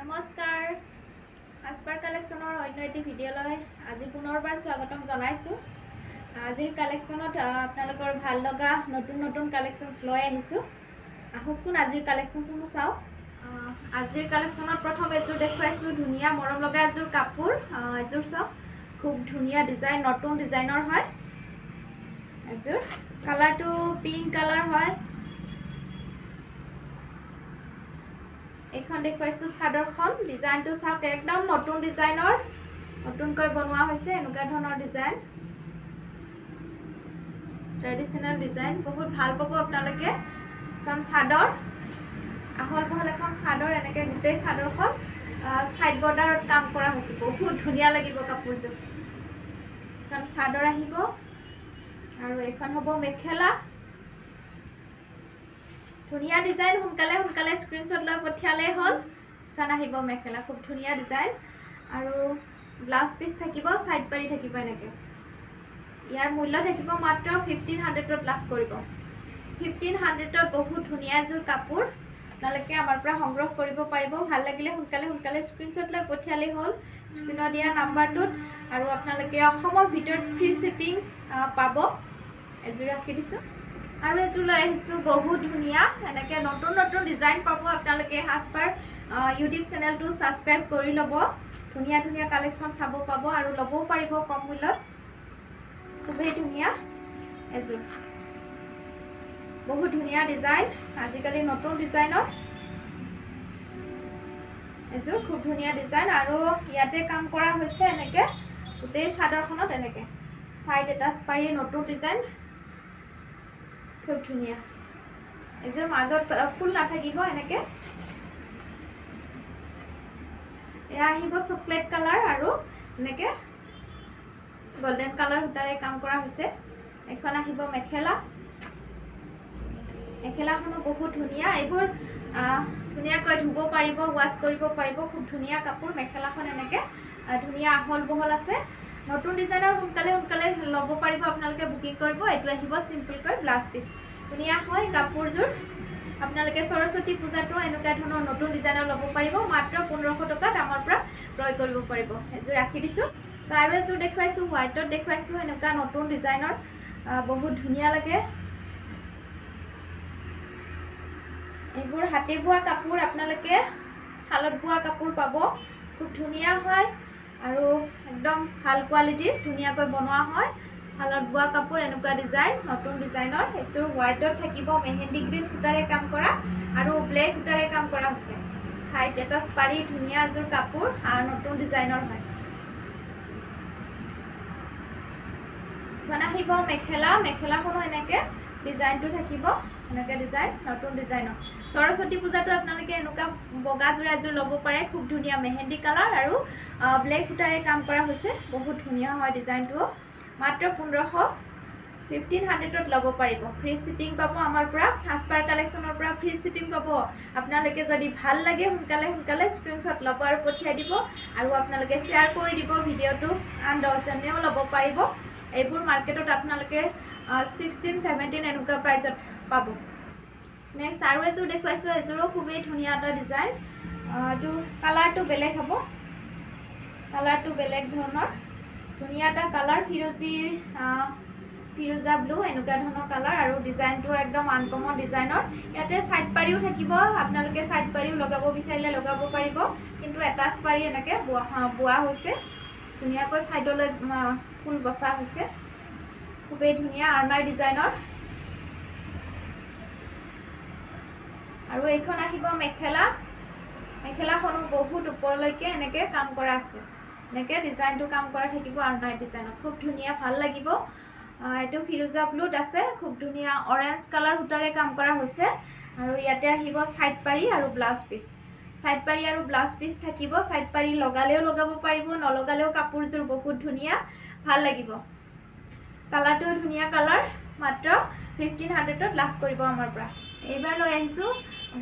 নমস্কাৰ আসপাৰ কালেকশনৰ অন্য এটি ভিডিঅ'লৈ আজি পুনৰবাৰ স্বাগতম জনাইছো। আজিৰ কালেকশনত আপোনালোকৰ ভাল লগা নতুন কালেকশনছ লৈ আহিছো। আহকচোন আজিৰ কালেকশনসমূহ চাও। আজিৰ কালেকশনত প্ৰথম এজোৰ দেখুৱাইছো ধুনীয়া মৰম লগা এজোৰ কাপোৰ। এজোৰ চাও খুব ধুনীয়া ডিজাইন, নতুন ডিজাইনৰ হয়। এজোৰ কালাৰটো পিংক কালাৰ হয়। এখন দেখুৱাইছো চাদৰখন, ডিজাইনটো চাওক একদম নতুন ডিজাইনৰ, নতুনকৈ বনোৱা হৈছে। এনেকুৱা ধৰণৰ ডিজাইন, ট্ৰেডিশনেল ডিজাইন, বহুত ভাল পাব আপোনালোকে। এখন চাদৰ, আহল বহল এখন চাদৰ, এনেকৈ গোটেই চাদৰখন সাইড বৰ্ডাৰত কাম কৰা হৈছে। বহুত ধুনীয়া লাগিব কাপোৰযোৰ। এখন চাদৰ আহিব আৰু এখন হ'ব মেখেলা। ধুনীয়া ডিজাইন, সোনকালে স্ক্ৰীনশ্বট লৈ পঠিয়ালে হ'ল। এখন আহিব মেখেলা, খুব ধুনীয়া ডিজাইন আৰু ব্লাউজ পিচ থাকিব, সাইড পাৰি থাকিব এনেকৈ। ইয়াৰ মূল্য থাকিব মাত্ৰ 1500ত লাভ কৰিব। 1500ত বহুত ধুনীয়া এযোৰ কাপোৰ আপোনালোকে আমাৰ পৰা সংগ্ৰহ কৰিব পাৰিব। ভাল লাগিলে সোনকালে স্ক্ৰীনশ্বট লৈ পঠিয়ালে হ'ল স্ক্ৰীনত দিয়া নাম্বাৰটোত। আৰু আপোনালোকে অসমৰ ভিতৰত ফ্ৰী শ্বিপিং পাব। এযোৰ ৰাখি দিছোঁ আৰু এযোৰ লৈ আহিছোঁ বহুত ধুনীয়া, এনেকৈ নতুন ডিজাইন পাব আপোনালোকে। সাজপাৰ ইউটিউব চেনেলটো ছাবস্ক্ৰাইব কৰি ল'ব। ধুনীয়া কালেকশ্যন চাব পাব আৰু ল'বও পাৰিব কম মূল্যত। খুবেই ধুনীয়া এযোৰ, বহুত ধুনীয়া ডিজাইন, আজিকালি নতুন ডিজাইনৰ এযোৰ। খুব ধুনীয়া ডিজাইন আৰু ইয়াতে কাম কৰা হৈছে এনেকৈ গোটেই চাদৰখনত। এনেকৈ ছাইড এটাচ পাৰি নতুন ডিজাইন, খুব ধুনীয়া। এযোৰ মাজত ফুল নাথাকিব এনেকৈ। এয়া আহিব চকলেট কালাৰ আৰু এনেকৈ গোল্ডেন কালাৰ সূতাৰে কাম কৰা হৈছে। এখন আহিব মেখেলা, মেখেলাখনো বহুত ধুনীয়া। এইবোৰ ধুনীয়াকৈ ধুব পাৰিব, ৱাছ কৰিব পাৰিব। খুব ধুনীয়া কাপোৰ। মেখেলাখন এনেকৈ ধুনীয়া আহল বহল আছে। নতুন ডিজাইনৰ সোনকালে ল'ব পাৰিব আপোনালোকে, বুকিং কৰিব। এইটো আহিব চিম্পলকৈ ব্লাউজ পিচ। ধুনীয়া হয় কাপোৰযোৰ। আপোনালোকে সৰস্বতী পূজাতো এনেকুৱা ধৰণৰ নতুন ডিজাইনৰ ল'ব পাৰিব। মাত্ৰ 1500 টকাত আমাৰ পৰা ক্ৰয় কৰিব পাৰিব। এযোৰ ৰাখি দিছোঁ। চ' আৰু এযোৰ দেখুৱাইছোঁ, হোৱাইটত দেখুৱাইছোঁ। এনেকুৱা নতুন ডিজাইনৰ বহুত ধুনীয়া লাগে। এইবোৰ হাতে বোৱা কাপোৰ, আপোনালোকে শালত বোৱা কাপোৰ পাব। খুব ধুনীয়া হয় আৰু একদম ভাল কোৱালিটিৰ, ধুনীয়াকৈ বনোৱা হয়। শালত বোৱা কাপোৰ, এনেকুৱা ডিজাইন, নতুন ডিজাইনৰ। এইযোৰ হোৱাইটত থাকিব, মেহেন্দি গ্ৰীণ সূতাৰে কাম কৰা আৰু ব্লেক সূতাৰে কাম কৰা হৈছে। ছাইড এটাচ পাৰি ধুনীয়া এযোৰ কাপোৰ আৰু নতুন ডিজাইনৰ হয়। এখন আহিব মেখেলা, মেখেলাখনো এনেকৈ ডিজাইনটো থাকিব, এনেকৈ ডিজাইন, নতুন ডিজাইনৰ। সৰস্বতী পূজাতো আপোনালোকে এনেকুৱা বগা যোৰা এযোৰ ল'ব পাৰে। খুব ধুনীয়া মেহেন্দি কালাৰ আৰু ব্লেক সূতাৰে কাম কৰা হৈছে। বহুত ধুনীয়া হয় ডিজাইনটো। মাত্ৰ 1500ত ল'ব পাৰিব। ফ্ৰী শ্বিপিং পাব আমাৰ পৰা। সাজপাৰ কালেকশ্যনৰ পৰা ফ্ৰী শ্বিপিং পাব। আপোনালোকে যদি ভাল লাগে সোনকালে স্ক্ৰীনশ্বট ল'ব আৰু পঠিয়াই দিব। আৰু আপোনালোকে শ্বেয়াৰ কৰি দিব ভিডিঅ'টো, আন 10জনেও ল'ব পাৰিব। এইবোৰ মাৰ্কেটত আপোনালোকে 16-17 এনেকুৱা প্ৰাইজত পাব। নেক্সট আৰু এযোৰ দেখুৱাইছোঁ। এযোৰো খুবেই ধুনীয়া এটা ডিজাইন। এইটো কালাৰটো বেলেগ হ'ব, কালাৰটো বেলেগ ধৰণৰ। ধুনীয়া এটা কালাৰ, ফিৰোজা ব্লু, এনেকুৱা ধৰণৰ কালাৰ আৰু ডিজাইনটো একদম আনকমন ডিজাইনৰ। ইয়াতে ছাইড পাৰিও থাকিব, আপোনালোকে ছাইড পাৰিও লগাব বিচাৰিলে লগাব পাৰিব। কিন্তু এটাচ পাৰি এনেকৈ বোৱা হৈছে। ধুনীয়াকৈ ছাইডলৈ ফুল বচা হৈছে। খুবেই ধুনীয়া আৰনাই ডিজাইনৰ। আৰু এইখন আহিব মেখেলা, মেখেলাখনো বহুত ওপৰলৈকে এনেকৈ কাম কৰা আছে। এনেকৈ ডিজাইনটো কাম কৰা থাকিব আৰনাই ডিজাইনত। খুব ধুনীয়া, ভাল লাগিব। এইটো ফিৰোজা ব্লুত আছে। খুব ধুনীয়া অৰেঞ্জ কালাৰ সূতাৰে কাম কৰা হৈছে। আৰু ইয়াতে আহিব ছাইড পাৰি আৰু ব্লাউজ পিচ। ছাইড পাৰি আৰু ব্লাউজ পিচ থাকিব। ছাইড পাৰি লগালেও লগাব পাৰিব, নলগালেও কাপোৰযোৰ বহুত ধুনীয়া, ভাল লাগিব। কালাৰটোও ধুনীয়া কালাৰ। মাত্ৰ 1500ত লাভ কৰিব আমাৰ পৰা। এইবাৰ লৈ আহিছোঁ,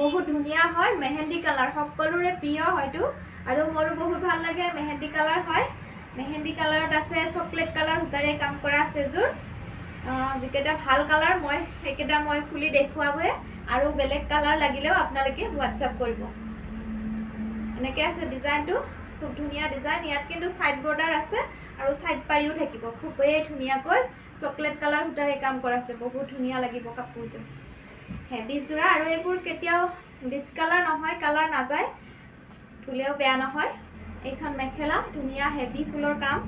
বহুত ধুনীয়া হয়, মেহেন্দি কালাৰ। সকলোৰে প্ৰিয় হয়তো, আৰু মোৰো বহুত ভাল লাগে। মেহেন্দি কালাৰ হয়, মেহেন্দি কালাৰত আছে। চকলেট কালাৰ সূতাৰে কাম কৰা আছে এযোৰ। যিকেইটা ভাল কালাৰ সেইকেইটা মই খুলি দেখুৱাবই। আৰু বেলেগ কালাৰ লাগিলেও আপোনালোকে হোৱাটছআপ কৰিব। এনেকৈ আছে ডিজাইনটো খুব ধুনীয়া ডিজাইন ইয়াত কিন্তু সাইড বৰ্ডাৰ আছে আৰু সাইড পাৰিও থাকিব খুবেই ধুনীয়াকৈ চকলেট কালাৰ সূতাৰে কাম কৰা আছে বহুত ধুনীয়া লাগিব কাপোৰযোৰ হেভি যোৰা আৰু এইবোৰ কেতিয়াও ডিচ কালাৰ নহয় কালাৰ নাযায় ধুলেও বেয়া নহয় এইখন মেখেলা ধুনীয়া হেভি ফুলৰ কাম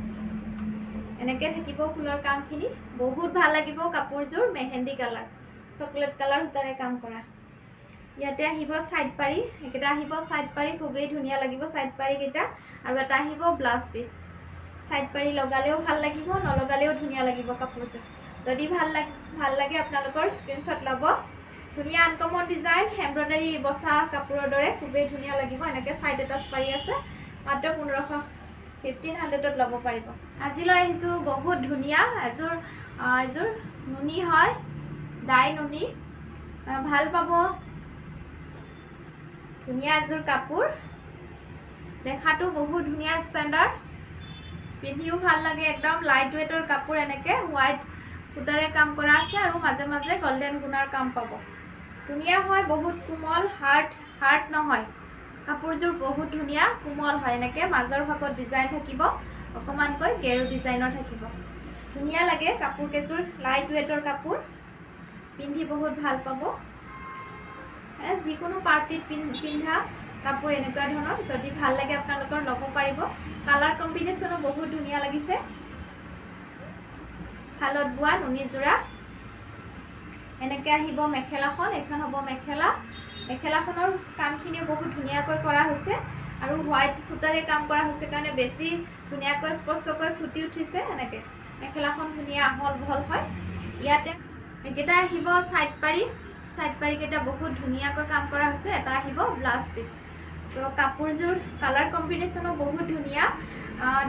এনেকৈ থাকিব ফুলৰ কামখিনি বহুত ভাল লাগিব কাপোৰযোৰ মেহেন্দি কালাৰ চকলেট কালাৰ সূতাৰে কাম কৰা ইয়াতে আহিব সাইড পাৰি একেটা আহিব সাইড পাৰি খুবেই ধুনীয়া লাগিব সাইড পাৰি কেইটা আৰু এটা আহিব ব্লাউজ পিস সাইড পাৰি লগালেও ভাল লাগিব নলগালেও ধুনীয়া লাগিব কাপোৰযোৰ যদি ভাল লাগে আপোনালোকৰ স্ক্ৰিনশ্বট ল'ব ধুনীয়া আনকমন ডিজাইন এমব্ৰইডাৰী বসা কাপোৰৰ দৰে খুবেই ধুনীয়া লাগিব এনেকৈ সাইড এটাচ পাৰি আছে মাত্ৰ 1500 ল'ব পাৰিব আজিলৈ আহিছোঁ বহুত ধুনীয়া এযোৰ নুনি হয় ডাই নুনি ভাল পাব ধুনীয়া এযোৰ কাপোৰ দেখাটো বহুত ধুনীয়া ষ্টেণ্ডাৰ্ড পিন্ধিও ভাল লাগে একদম লাইট ওয়েটৰ কাপোৰ এনেকৈ হোৱাইট সূতাৰে কাম কৰা আছে আৰু মাজে মাজে গোল্ডেন গুণাৰ কাম পাব ধুনীয়া হয় বহুত কোমল হাৰ্ড নহয় কাপোৰযোৰ বহুত ধুনীয়া কোমল হয় এনেকৈ মাজৰ ভাগত ডিজাইন থাকিব অকমানকৈ গেৰু ডিজাইনৰ থাকিব ধুনীয়া লাগে কাপোৰ কেইযোৰ লাইট ওয়েটৰ কাপোৰ পিন্ধি বহুত ভাল পাব যিকোনো পাৰ্টিত পিন্ধা কাপোৰ এনেকুৱা ধৰণৰ যদি ভাল লাগে আপোনালোকৰ ল'ব পাৰিব কালাৰ কম্বিনেশ্যনো বহুত ধুনীয়া লাগিছে হালত বোৱা নুনি যোৰা এনেকৈ আহিব মেখেলাখন এখন হ'ব মেখেলাখনৰ কামখিনিও বহুত ধুনীয়াকৈ কৰা হৈছে আৰু হোৱাইট সূতাৰে কাম কৰা হৈছে কাৰণে বেছি ধুনীয়াকৈ স্পষ্টকৈ ফুটি উঠিছে এনেকৈ মেখেলাখন ধুনীয়া আহল বহল হয় ইয়াতে এইকেইটা আহিব সাইড পাৰি কেইটা বহুত ধুনীয়াকৈ কাম কৰা হৈছে এটা আহিব ব্লাউজ পিস সো কাপোৰযোৰ কালাৰ কম্বিনেশ্যনো বহুত ধুনীয়া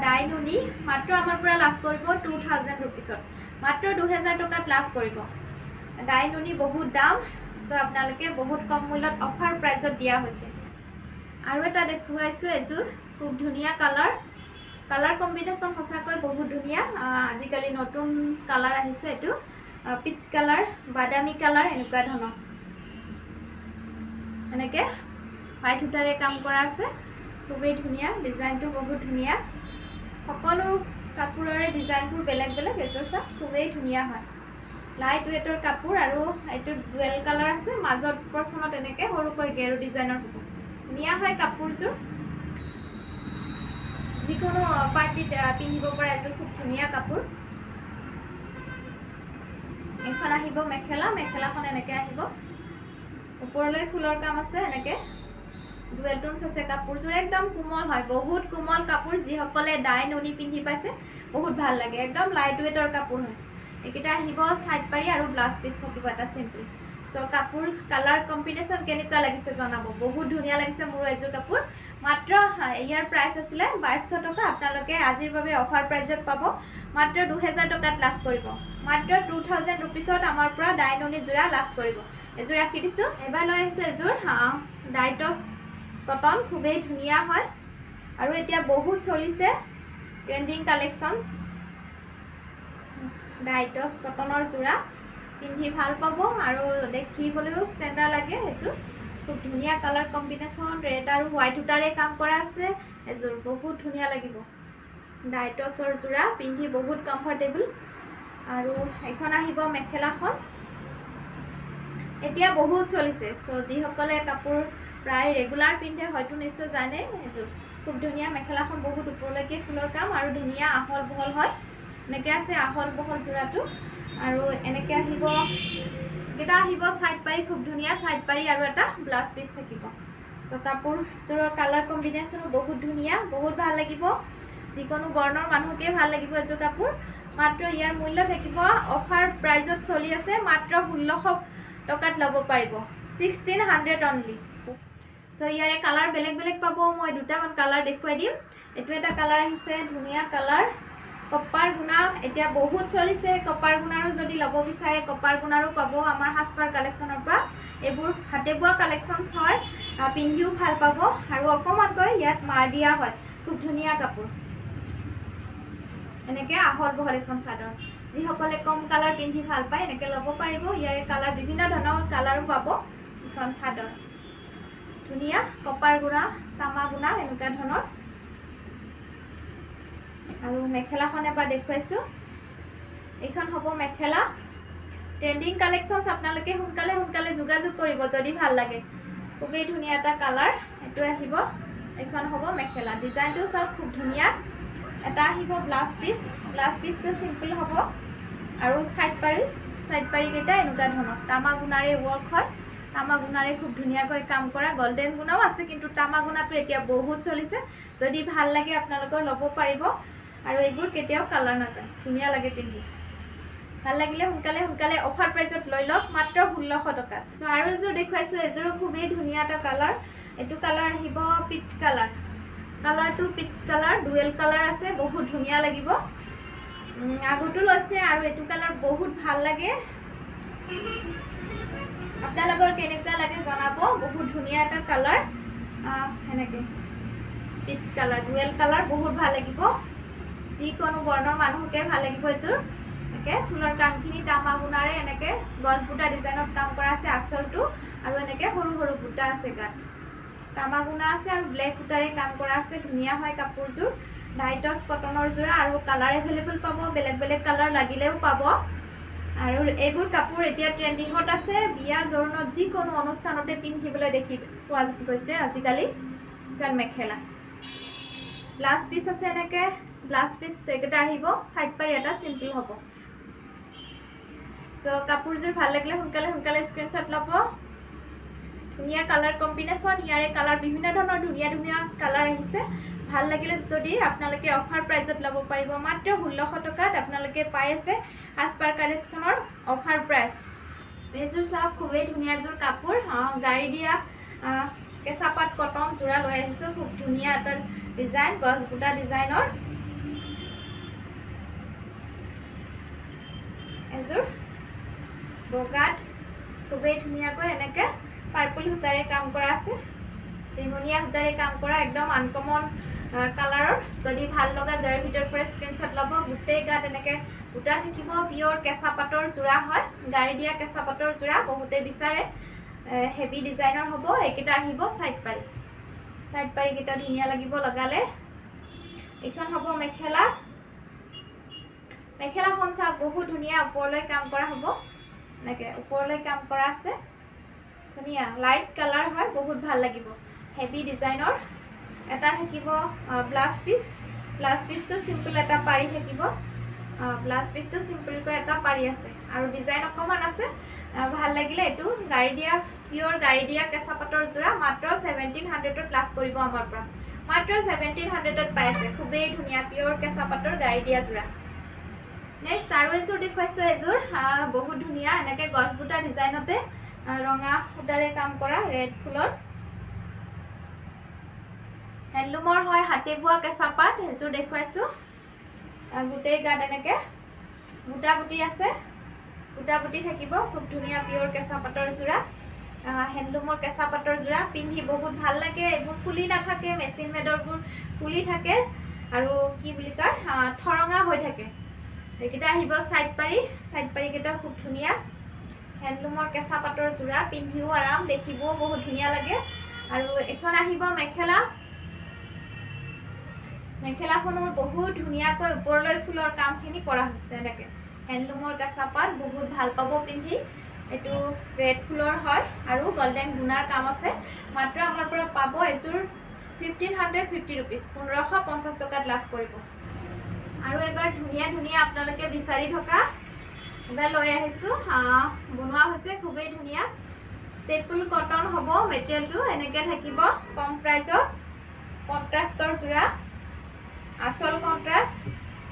ডাই নুনি মাত্ৰ আমাৰ পৰা লাভ কৰিব 2000 ৰুপিছত মাত্ৰ 2000 টকাত লাভ কৰিব ডাই নুনি বহুত দাম সো আপোনালোকে বহুত কম মূল্যত অফাৰ প্ৰাইজত দিয়া হৈছে আৰু এটা দেখুৱাইছোঁ এযোৰ খুব ধুনীয়া কালাৰ কম্বিনেশ্যন সঁচাকৈ বহুত ধুনীয়া আজিকালি নতুন কালাৰ আহিছে এইটো পিচ কালাৰ বাদামী কালাৰ এনেকুৱা ধৰণৰ এনেকৈ হোৱাইট সূতাৰে কাম কৰা আছে খুবেই ধুনীয়া ডিজাইনটো বহুত ধুনীয়া সকলো কাপোৰৰে ডিজাইনবোৰ বেলেগ এযোৰ চাওক খুবেই ধুনীয়া হয় লাইট ওয়েটৰ কাপোৰ আৰু এইটো ডুৱেল কালাৰ আছে মাজত পৰ্চনত এনেকৈ সৰুকৈ গেৰু ডিজাইনৰ হ'ব ধুনীয়া হয় কাপোৰযোৰ যিকোনো পাৰ্টিত পিন্ধিব পৰা এযোৰ খুব ধুনীয়া কাপোৰ এখন আহিব মেখেলাখন এনেকৈ আহিব ওপৰলৈ ফুলৰ কাম আছে এনেকৈ ডুৱেল টোনছ আছে কাপোৰযোৰ একদম কোমল হয় বহুত কোমল কাপোৰ যিসকলে ডাই নুনি পিন্ধি পাইছে বহুত ভাল লাগে একদম লাইট ওয়েটৰ কাপোৰ হয় এইকেইটা আহিব সাইড পাৰি আৰু ব্লাউজ পিস থাকিব এটা সিম্পল সো কাপোৰ কালাৰ কম্বিনেশ্যন কেনেকুৱা লাগিছে জনাব বহুত ধুনীয়া লাগিছে মোৰ এযোৰ কাপোৰ মাত্ৰ ইয়াৰ প্ৰাইচ আছিলে 2200 টকা আপোনালোকে আজিৰ বাবে অফাৰ প্ৰাইজত পাব মাত্ৰ 2000 টকাত লাভ কৰিব মাত্ৰ 2000 ৰুপিছত আমাৰ পৰা ডাই নুনি যোৰা লাভ কৰিব এযোৰ ৰাখি দিছোঁ এবাৰ লৈ আহিছোঁ এযোৰ ডাইটছ কটন খুবেই ধুনীয়া হয় আৰু এতিয়া বহুত চলিছে ট্ৰেন্ডিং কালেকশ্যনছ ডাইটছ কটনৰ যোৰা পিন্ধি ভাল পাব আৰু দেখিবলৈও ষ্টেণ্ডাৰ্ড লাগে এযোৰ খুব ধুনীয়া কালাৰ কম্বিনেশ্যন ৰেড আৰু হোৱাইট সূতাৰে কাম কৰা আছে এযোৰ বহুত ধুনীয়া লাগিব ডাইটছৰ যোৰা পিন্ধি বহুত কমফৰ্টেবল আৰু এখন আহিব মেখেলাখন এতিয়া বহুত চলিছে সো যিসকলে কাপোৰ প্ৰায় ৰেগুলাৰ পিন্ধে হয়তো নিশ্চয় জানে এযোৰ খুব ধুনীয়া মেখেলাখন বহুত ওপৰলৈকে ফুলৰ কাম আৰু ধুনীয়া আহল বহল হয় এনেকৈ আছে আহল বহল যোৰাটো আৰু এনেকৈ এটা আহিব সাইড পাৰি খুব ধুনীয়া সাইড পাৰি আৰু এটা ব্লাউজ পিস থাকিব সো কাপোৰযোৰৰ কালাৰ কম্বিনেশ্যনো বহুত ধুনীয়া বহুত ভাল লাগিব যিকোনো বৰ্ণৰ মানুহকে ভাল লাগিব এযোৰ কাপোৰ মাত্ৰ ইয়াৰ মূল্য থাকিব অফাৰ প্ৰাইজত চলি আছে মাত্ৰ 1600 টকাত ল'ব পাৰিব 1600 অনলি সো ইয়াৰে কালাৰ বেলেগ পাব মই দুটামান কালাৰ দেখুৱাই দিম এইটো এটা কালাৰ আহিছে ধুনীয়া কালাৰ কপাৰ গুণা এতিয়া বহুত চলিছে কপাৰ গুণাৰো যদি ল'ব বিচাৰে কপাৰ গুণাৰো পাব আমাৰ হাসপাৰ কালেকশ্যনৰ পৰা এইবোৰ হাতে বোৱা কালেকশ্যনছ হয় পিন্ধিও ভাল পাব আৰু অকমানকৈ ইয়াত মাৰ দিয়া হয় খুব ধুনীয়া কাপোৰ এনেকৈ আহল বহল এখন চাদৰ যিসকলে কম কালাৰ পিন্ধি ভাল পায় এনেকৈ ল'ব পাৰিব ইয়াৰে কালাৰ বিভিন্ন ধৰণৰ কালাৰো পাব এখন চাদৰ ধুনীয়া কপাৰ গুণা তামা গুণা এনেকুৱা ধৰণৰ আৰু মেখেলাখন এবাৰ দেখুৱাইছো এইখন হ'ব মেখেলা ট্ৰেন্ডিং কালেকশনস আপোনালোকে সোনকালে যোগাযোগ কৰিব যদি ভাল লাগে খুবেই ধুনীয়া এটা কালাৰ এটো আহিব এইখন হ'ব মেখেলা ডিজাইনটো সব খুব ধুনীয়া এটা আহিব ব্লাউজ পিসটো সিম্পল হ'ব আৰু সাইড পাৰি কেইটা এনেকুৱা ধৰণৰ তামা গুণাৰে ওয়াৰ্ক হয় তামা গুণাৰে খুব ধুনীয়াকৈ কাম কৰা গোল্ডেন গুণাও আছে কিন্তু তামা গুণাটো এতিয়া বহুত চলিছে যদি ভাল লাগে আপোনালোকৰ ল'ব পাৰিব আৰু এইবোৰ কেতিয়াও কালাৰ নাযায় ধুনীয়া লাগে পিন্ধি ভাল লাগিলে সোনকালে অফাৰ প্ৰাইসত লৈ লওক মাত্ৰ 1600 টকা সো আৰু এযোৰ দেখুৱাইছো এযোৰ খুবেই ধুনীয়া এটা কালাৰ এটো কালাৰ আহিব পিচ কালাৰটো পিচ কালাৰ ডুৱেল কালাৰ আছে বহুত ধুনীয়া লাগিব আগটো লৈছে আৰু এটো কালাৰ বহুত ভাল লাগে আপোনালোকৰ কেনেকুৱা লাগে জনাব বহুত ধুনীয়া এটা কালাৰ এনেকে পিচ কালাৰ ডুৱেল কালাৰ বহুত ভাল লাগিব যি কোনো বৰ্ণৰ মানুহকে ভাল লাগিব এযোৰ একে ফুলৰ কামখিনি তামা গুণাৰে এনেকে গছ বুটা ডিজাইনত কাম কৰা আছে আঁচলটো আৰু এনেকে সৰু বুটা আছে গাত তামা গুণা আছে আৰু ব্লেক বুটাৰে কাম কৰা আছে ধুনীয়া হয় কাপোৰযোৰ ডাইটস কটনৰ যোৰা আৰু কালাৰ এভেইলেবল পাব বেলেগ কালাৰ লাগিলেও পাব আৰু এইবোৰ কাপোৰ এতিয়া ট্ৰেন্ডিংত আছে বিয়া জোৰণত যি কোনো অনুষ্ঠানতে পিন্ধিবলৈ দেখি পোৱা গৈছে আজিকালি কাৰণ মেখেলা ব্লাউজ পিস আছে এনেকে ব্লাউজ পিস এটা আহিব সাইড পাৰি এটা সিম্পল হ'ব সো কাপোৰযোৰ ভাল লাগিলে সোনকালে স্ক্ৰিনশ্বট ল'ব ধুনীয়া কালাৰ কম্বিনেশন ইয়াৰে কালাৰ বিভিন্ন ধৰণৰ ধুনীয়া কালাৰ আহিছে ভাল লাগিলে যদি আপোনালোকে অফাৰ প্ৰাইসত ল'ব পাৰিব মাত্ৰ 1600 টকাত আপোনালোকে পাই আছে আসপাৰ কালেকশনৰ অফাৰ প্ৰাইস এযোৰ চাওক খুবেই ধুনীয়া জোৰ কাপোৰ গাড়ী দিয়া কেঁচাপাত কটন জোৰা লৈ আহিছো খুব ধুনীয়া এটা ডিজাইন গছ বুটা ডিজাইনৰ এযোৰ বগাত খুবেই ধুনীয়াকৈ এনেকে পাৰ্পল সূতাৰে কাম কৰা আছে বেঙুনীয়া সূতাৰে কাম কৰা একদম আনকমন কালাৰৰ যদি ভাল লগা যাৰ ভিতৰ পৰা স্ক্ৰিনশ্বট ল'ব গুটেই গাত এনেকে বুটা থাকিব পিওৰ কেঁচা পাটৰ জোৰা হয় গাড়ী দিয়া কেঁচা পাটৰ জোৰা বহুতে বিচাৰে হেভি ডিজাইনৰ হ'ব এইকেইটা আহিব সাইড পাৰি কেইটা ধুনীয়া লাগিব লগালে এইখন হ'ব মেখেলাখন চাওক বহুত ধুনীয়া ওপৰলৈ কাম কৰা হ'ব এনেকে ওপৰলৈ কাম কৰা আছে ধুনীয়া লাইট কালাৰ হয় বহুত ভাল লাগিব হেভি ডিজাইনৰ এটা থাকিব ব্লাউজ পিসটো সিম্পল এটা পাৰি থাকিব ব্লাউজ পিসটো সিম্পল কৈ এটা পাৰি আছে আৰু ডিজাইন অকমান আছে ভাল লাগিলে এটো গাড়ী দিয়া পিওৰ গাড়ী দিয়া কেঁচা পাটৰ জোৰা মাত্ৰ 1700ত লাভ কৰিব আমাৰ পৰা মাত্ৰ 1700ত পাই আছে খুবেই ধুনীয়া পিওৰ কেঁচা পাটৰ গাড়ী দিয়া জোৰা নেক্সট আৰু এযোৰ দেখুৱাইছো এযোৰ বহুত ধুনীয়া এনেকে গছ বুটা ডিজাইনতে ৰঙা সূতাৰে কাম কৰা ৰেড ফুলৰ হ্যান্ডলুমৰ হয় হাতে বোৱা কেঁচা পাট এযোৰ দেখুৱাইছো গুটেই গাত এনেকে বুটা বুটি আছে বুটা বুটি থাকিব খুব ধুনীয়া পিওৰ কেঁচা পাটৰ জোৰা হ্যান্ডলুমৰ কেঁচা পাটৰ জোৰা পিন্ধি বহুত ভাল লাগে এইবোৰ ফুলি নাথাকে মেচিন মেডৰবোৰ ফুলি থাকে আৰু কি বুলি কয় থৰঙা হৈ থাকে এইকেইটা আহিব সাইড পাৰি কেইটা খুব ধুনীয়া হ্যান্ডলুমৰ কেঁচা পাটৰ জোৰা পিন্ধিও আৰাম দেখিবও বহুত ধুনীয়া লাগে আৰু এখন আহিব মেখেলাখনো বহুত ধুনীয়াকৈ ওপৰলৈ ফুলৰ কামখিনি কৰা হৈছে এনেকে হ্যান্ডলুমৰ কেঁচা পাট বহুত ভাল পাব পিন্ধি এটো ৰেড ফুলৰ হয় আৰু গোল্ডেন গুণাৰ কাম আছে মাত্ৰ আমাৰ পৰা পাব এযোৰ 1550 रुपीस 1550 টকাত লাভ কৰিব আৰু এবাৰ ধুনীয়া আপোনালোকে বিচাৰি থকা এবাৰ লৈ আহিছো বনোৱা হৈছে খুবেই ধুনীয়া ষ্টেপল কটন হ'ব মেটেৰিয়েলটো এনেকে থাকিব কম প্ৰাইসত কন্ট্ৰাস্টৰ জোৰা আসল কন্ট্ৰাস্ট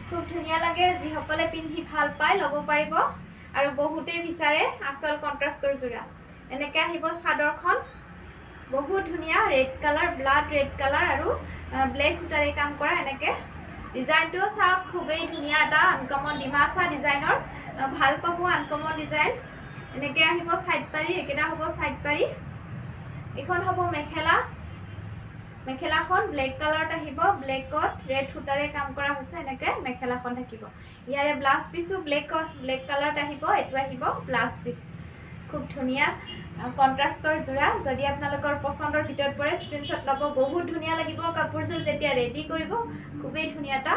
খুব ধুনীয়া লাগে যি সকলে পিন্ধি ভাল পায় ল'ব পাৰিব আৰু বহুতে বিচাৰে আসল কন্ট্ৰাস্টৰ জোৰা এনেকে আহিব চাদৰখন বহুত ধুনীয়া red colour blood red colour আৰু ব্লেক সূতাৰে কাম কৰা এনেকে ডিজাইনটো চাওক খুবেই ধুনীয়া এটা আনকমন ডিমাছা ডিজাইনৰ ভাল পাব আনকমন ডিজাইন এনেকে আহিব সাইড পাৰি একেটা হ'ব সাইড পাৰি এখন হ'ব মেখেলাখন ব্লেক কালাৰত আহিব ব্লেকত ৰেড সূতাৰে কাম কৰা হৈছে এনেকে মেখেলাখন থাকিব ইয়াৰে ব্লাউজ পিসও ব্লেক কালাৰত আহিব এটো আহিব ব্লাউজ পিস খুব ধুনীয়া কন্ট্ৰাষ্টৰ জোৰা যদি আপোনালোকৰ পছন্দৰ ভিতৰত পৰে স্ক্ৰীনশ্বট ল'ব বহুত ধুনীয়া লাগিব কাপোৰযোৰ যেতিয়া ৰেডি কৰিব খুবেই ধুনীয়া এটা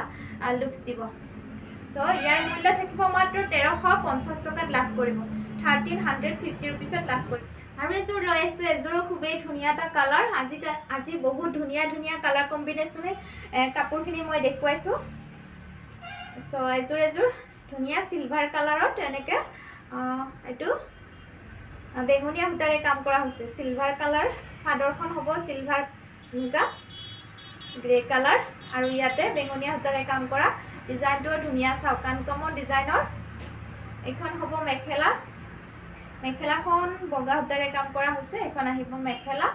লুকছ দিব সো ইয়াৰ মূল্য থাকিব মাত্ৰ 1350 টকাত লাভ কৰিব 1350 रुपीसत लाभ कर और एजोर लै आसो एजोर खूबे धुनिया এটা কালার আজি बहुत धुनिया धुनिया কালার কম্বিনেশনে কাপোৰখিনি মই দেখুৱাইছো সো এজোৰ ধুনিয়া সিলভাৰ কালাৰত এনেকে এটো বেগুনিয়া হুতাৰে কাম কৰা হৈছে সিলভাৰ কালাৰ সাদৰখন হ'ব সিলভাৰ মুগা গ্ৰে কালাৰ আৰু ইয়াতে বেগুনিয়া হুতাৰে কাম কৰা ডিজাইনটো ধুনিয়া চাওকান কমন ডিজাইনৰ এখন হ'ব মেখেলা মেখেলাখন বগা হুতাৰে কাম কৰা হৈছে এখন আহিব মেখেলা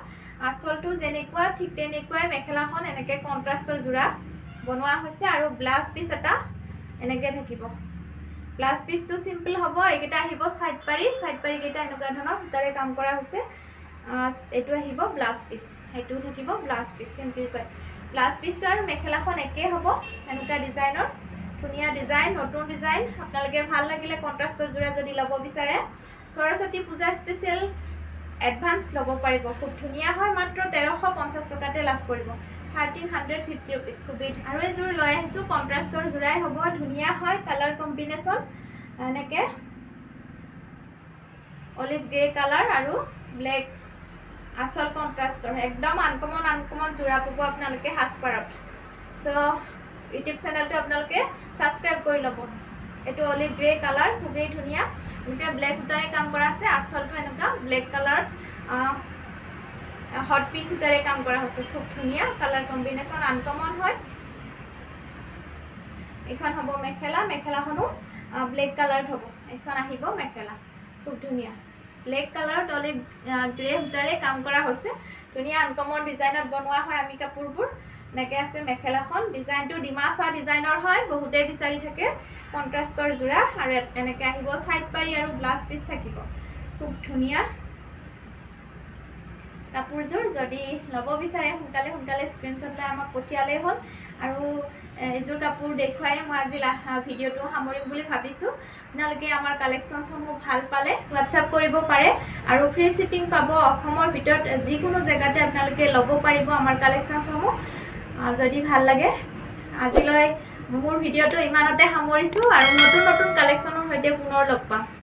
আসলটো যেনেকুৱা ঠিক তেনেকুৱাই মেখেলাখন এনেকে কন্ট্ৰাষ্টৰ জোৰা বনোৱা হৈছে আৰু ব্লাউজ পিস এটা এনেকে থাকিব ব্লাউজ পিসটো সিম্পল হ'ব একেটা আহিব সাইড পাৰি কেটা এনেকুৱা ধৰণৰ হুতাৰে কাম কৰা হৈছে এটো আহিব ব্লাউজ পিস এটো থাকিব ব্লাউজ পিস সিম্পল কৈ ব্লাউজ পিসটো আৰু মেখেলাখন একে হ'ব এনেকুৱা ডিজাইনৰ ধুনিয়া ডিজাইন নতুন ডিজাইন আপোনালোকে ভাল লাগিলে কন্ট্ৰাষ্টৰ জোৰা যদি ল'ব বিচাৰে সৰস্বতী পূজা স্পেশাল এডভান্স ল'ব পাৰিব খুব ধুনিয়া হয় মাত্ৰ 1350 টকাতে লাভ কৰিব 1350 रुपीस খুবই আৰু এজোৰ লৈ আহিছো কন্ট্ৰাষ্টৰ জোৰাই হ'ব ধুনিয়া হয় কালাৰ কম্বিনেশন এনেকে অলিভ গ্ৰে কালাৰ আৰু ব্ল্যাক আসল কন্ট্ৰাষ্টৰ একদম আনকমন জোৰা পাব আপোনালোকে হাসপাৰত সো ইউটিউব চেনেলটো আপোনালোকে সাবস্ক্ৰাইব কৰি ল'ব এটো অলিভ গ্ৰে কালাৰ খুবই ধুনিয়া এনেকে ব্ল্যাক হুতাৰে কাম কৰা আছে আচলটো এনেকা ব্ল্যাক কালাৰ হট পিঙ্ক হুতাৰে কাম কৰা হৈছে খুব ধুনিয়া কালার কম্বিনেশন আনকমন হয় এখন হ'ব মেখেলা মেখেলাখনো ব্ল্যাক কালার হ'ব এখন আহিব মেখেলা খুব ধুনিয়া ব্ল্যাক কালার অলিভ গ্ৰে হুতাৰে কাম কৰা হৈছে ধুনিয়া আনকমন ডিজাইনত বনোৱা হয় আমি কাপোৰবোৰ নেকে আছে মেখেলাখন ডিজাইনটো ডিমাসা ডিজাইনৰ হয় বহুতে বিচাৰি থাকে কন্ট্ৰাষ্টৰ জোৰা আৰু এনেকে আহিব সাইড পাৰি আৰু ব্লাউজ পিস থাকিব খুব ধুনিয়া কাপোৰযোৰ যদি ল'ব বিচাৰে সোনকালে স্ক্ৰীনশ্বট লৈ আমাক পঠিয়ালে হ'ল আৰু এজোৰ কাপোৰ দেখুৱাই মই আজি ভিডিওটো সামৰিম বুলি ভাবিছো আপোনালোকে আমাৰ কালেকচনসমূহ ভাল পালে হোৱাটসঅ্যাপ কৰিব পাৰে আৰু ফ্ৰী শিপিং পাব অসমৰ ভিতৰত যিকোনো জায়গাতে আপোনালোকে ল'ব পাৰিব আমাৰ কালেকচনসমূহ যদি ভাল লাগে আজিলৈ মোৰ ভিডিওটো ইমানতে সামৰিছো আৰু নতুন কালেকচনৰ সৈতে পুনৰ লগ পাম